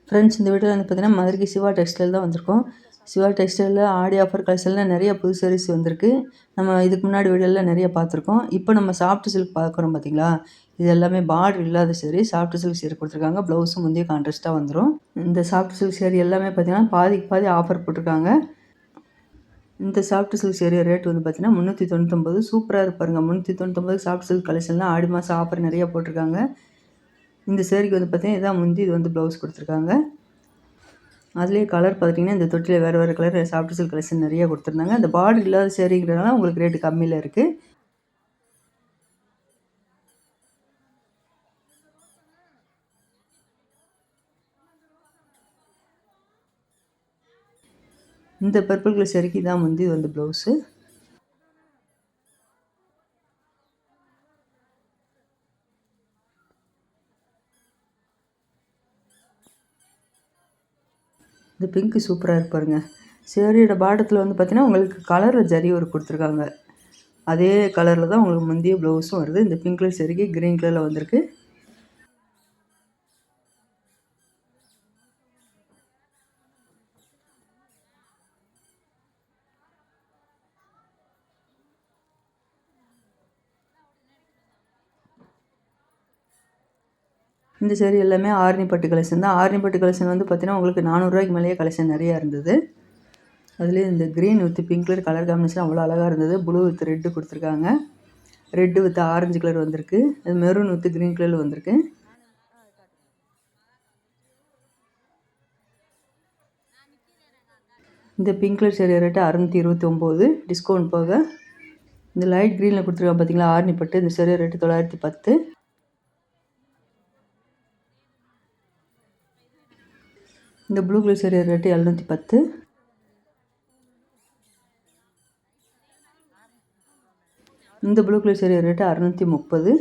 Friends, இந்த வீடியோவில் வந்து பார்த்தீங்கன்னா மதுரைக்கு சிவா டெக்ஸ்டைல் தான் வந்திருக்கோம். சிவா டெக்ஸ்டைலில் ஆடி ஆஃபர் கலெக்ஷனில் நிறைய புது சாரீஸ் வந்திருக்கு. நம்ம இதுக்கு முன்னாடி வீடியோவில் நிறைய பார்த்துருக்கோம். இப்போ நம்ம சாஃப்ட் சில்க் பார்க்குறோம் பார்த்தீங்களா, இது எல்லாமே பார்டர் இல்லாத சாரீ. சாஃப்ட் சில்க் சாரீ கொடுத்துருக்காங்க. ப்ளவுஸும் முந்தைய கான்ட்ராஸ்ட்டாக வந்துடும். இந்த சாஃப்ட் சில்க் சாரீ எல்லாமே பார்த்தீங்கன்னா பாதிக்கு பாதி ஆஃபர் போட்டிருக்காங்க. இந்த சாஃப்ட் சில்க் சாரீ ரேட் வந்து பார்த்தீங்கன்னா 399. சூப்பராக இருப்பாருங்க. 399 சாஃப்ட் சில்க் கலெக்ஷன்லாம் ஆடி மாதம் ஆஃபர் நிறைய போட்டிருக்காங்க. இந்த சேரீக்கு வந்து பார்த்தீங்கன்னா இதான் முந்தி, இது வந்து ப்ளவுஸ் கொடுத்துருக்காங்க. அதுலேயே கலர் பார்த்தீங்கன்னா இந்த தொட்டியில் வேறு வேறு கலர் சாஃப்ட் சில்க் கலெக்ஷன் நிறைய கொடுத்துருந்தாங்க. அந்த பார்டர் இல்லாத சேரீங்கிறதுனால உங்களுக்கு ரேட்டு கம்மியில் இருக்குது. இந்த பர்பிள் கலர் சேரீக்கு தான் முந்தி, இது வந்து ப்ளவுஸு. இந்த பிங்க்கு சூப்பராக இருப்பாருங்க. சேரீயோட பாட்டத்தில் வந்து பார்த்தீங்கன்னா உங்களுக்கு கலரில் ஜரி ஒரு கொடுத்துருக்காங்க. அதே கலரில் தான் உங்களுக்கு முந்தைய ப்ளவுஸும் வருது. இந்த பிங்க் கலர் சேரீக்கு க்ரீன் கலரில் வந்திருக்கு. இந்த சேரீ எல்லாமே ஆரணி பட்டு கலெக்ஷன் தான். ஆரணி பட்டு கலெக்ஷன் வந்து பார்த்தீங்கன்னா உங்களுக்கு 400 ரூபாய்க்கு மேலேயே கலெக்ஷன் நிறையா இருந்தது. அதுலேயே இந்த green with pink colour colour combination அவ்வளோ அழகாக இருந்தது. ப்ளூ வித் ரெட்டு கொடுத்துருக்காங்க. ரெட்டு வித் ஆரஞ்சு கலர் வந்திருக்கு. அது மெரூன் வித் க்ரீன் கலரில் வந்திருக்கு. இந்த pink colour sari rate 629 discount போக. இந்த லைட் க்ரீனில் கொடுத்துருக்காங்க பார்த்தீங்களா, ஆரணி பட்டு. இந்த சேரீ ரேட்டு 910. இந்த ப்ளூ கலர் சேரீ ரேட்டு 710. இந்த ப்ளூ கலர் சேரீ ரேட்டு 630.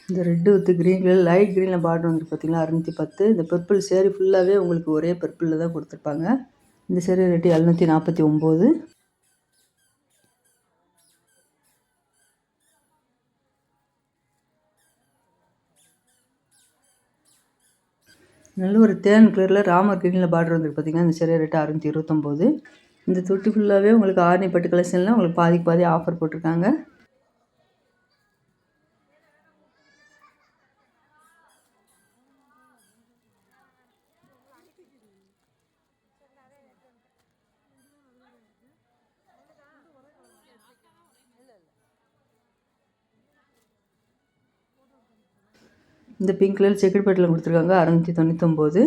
இந்த red with green colour light க்ரீனில் பார்டர் வந்துருக்கு பார்த்தீங்களா, 610. இந்த பர்பிள் சேரீ ஃபுல்லாகவே உங்களுக்கு ஒரே பர்பிளில் தான் கொடுத்துருப்பாங்க. இந்த சேரீ ரேட்டு 749. நல்ல ஒரு தேன் கலரில் ராமர் க்ரீனில் பார்டர் வந்துருக்கு பார்த்தீங்கன்னா, இந்த சேரீ ரேட்டு 629. இந்த தொட்டி ஃபுல்லாகவே உங்களுக்கு ஆரணி பட்டு கலெக்ஷனில் உங்களுக்கு பாதிக்கு பாதி ஆஃபர் போட்டிருக்காங்க. இந்த பிங்க் கலர் செக்குடு பட்டில் கொடுத்துருக்காங்க 699.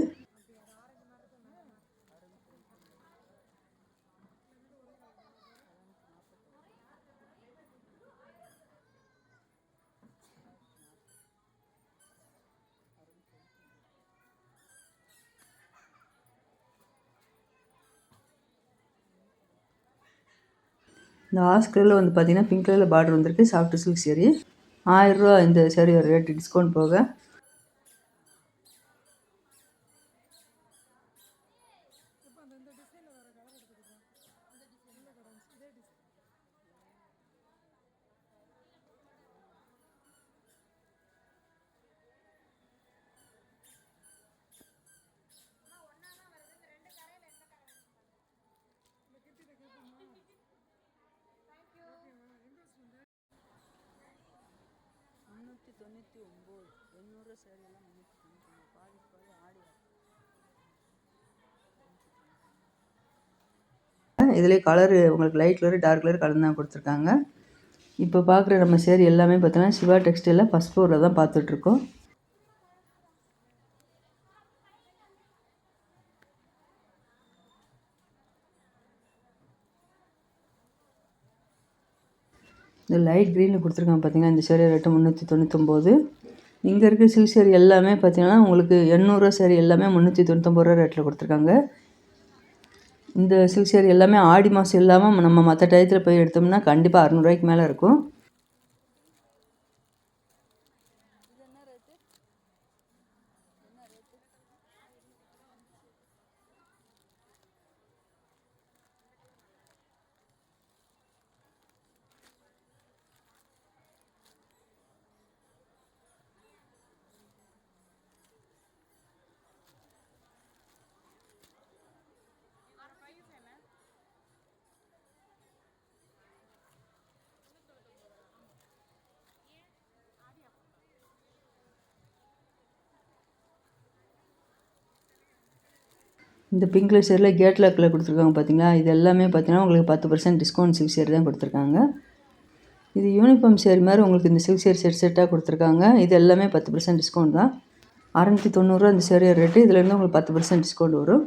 இந்த ஆஸ் கலரில் வந்து பார்த்தீங்கன்னா பிங்க் கலரில் பார்டர் வந்திருக்கு. சாஃப்ட் சில்க் சேரீ 1000 ரூபா இந்த சேரீயோட ரேட்டு டிஸ்கவுண்ட் போக. இதிலே கலரு உங்களுக்கு லைட் கலரு டார்க் கலர் கலந்து தான் கொடுத்துருக்காங்க. இப்போ பார்க்குற நம்ம சேரீ எல்லாமே பார்த்தோன்னா சிவா டெக்ஸ்டைலில் ஃபஸ்ட் ஃப்ளோரில் தான் பார்த்துட்ருக்கோம். இந்த லைட் க்ரீனில் கொடுத்துருக்காங்க பார்த்தீங்கன்னா, இந்த சேரீ ரேட்டு 399. இங்கே இருக்க சில்க் சேரீ எல்லாமே பார்த்தீங்கன்னா உங்களுக்கு 800 சேரீ எல்லாமே 399 ரூபா ரேட்டில் கொடுத்துருக்காங்க. இந்த சில்க் சேரீ எல்லாமே ஆடி மாதம் இல்லாமல் நம்ம மற்ற டயத்தில் போய் எடுத்தோம்னா கண்டிப்பாக 600 ரூபாய்க்கு மேலே இருக்கும். இந்த பிங்க் கலர் சேரில் கேட்லாக்கில் கொடுத்துருக்காங்க பார்த்தீங்களா, இது எல்லாமே பார்த்தீங்கன்னா உங்களுக்கு 10% டிஸ்கவுண்ட் சில்க் சேரி தான் கொடுத்துருக்காங்க. இது யூனிஃபார்ம் சேரி மாதிரி உங்களுக்கு இந்த சில்க் சேரி செட்டாக கொடுத்துருக்காங்க. இது எல்லாமே 10% டிஸ்கவுண்ட் தான். 690 இந்த சேரியோட ரேட்டு. இதுலேருந்து உங்களுக்கு 10% டிஸ்கவுண்ட் வரும்.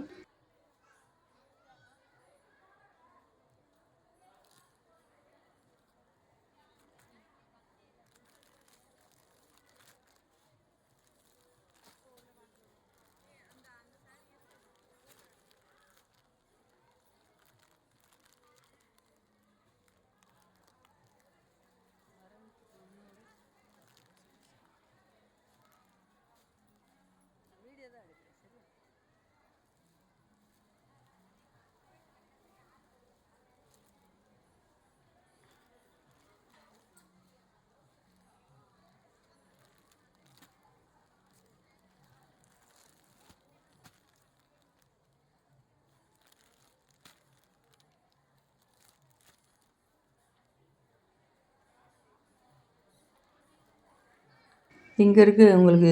இங்கே இருக்க உங்களுக்கு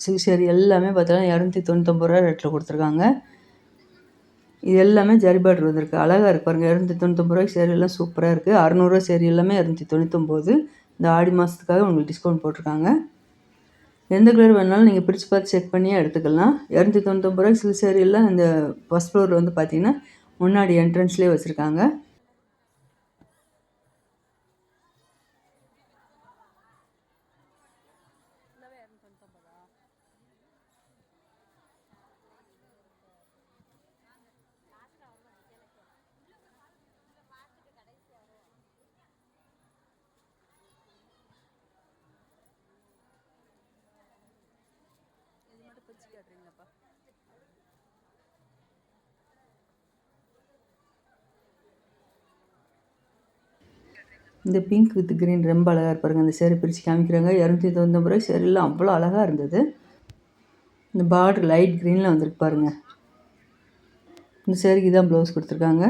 சில்க் சேரி எல்லாமே பார்த்தீங்கன்னா 299 ரேட்டில் கொடுத்துருக்காங்க. இது எல்லாமே ஜரி பார்டர் வந்திருக்கு. அழகாக இருக்கு பாருங்கள். 299 சேரி எல்லாம் சூப்பராக இருக்குது. 600 சேரி எல்லாமே 299. இந்த ஆடி மாதத்துக்காக உங்களுக்கு டிஸ்கவுண்ட் போட்டிருக்காங்க. எந்த கலர் வேணாலும் நீங்கள் பிரித்து பார்த்து செக் பண்ணியே எடுத்துக்கலாம். 299 சில்க் சேரி எல்லாம் இந்த ஃபஸ்ட் ஃப்ளோரில் வந்து பார்த்தீங்கன்னா முன்னாடி என்ட்ரன்ஸ்லேயே வச்சுருக்காங்க. இந்த பிங்க் வித் கிரீன் ரொம்ப அழகாக இருப்பாருங்க. அந்த சேரீ பிரித்து காமிக்கிறாங்க. 299 சேரீலாம் அவ்வளோ அழகாக இருந்தது. இந்த பார்டர் லைட் க்ரீனில் வந்திருக்கு பாருங்கள். இந்த சேரீக்கு தான் ப்ளவுஸ் கொடுத்துருக்காங்க.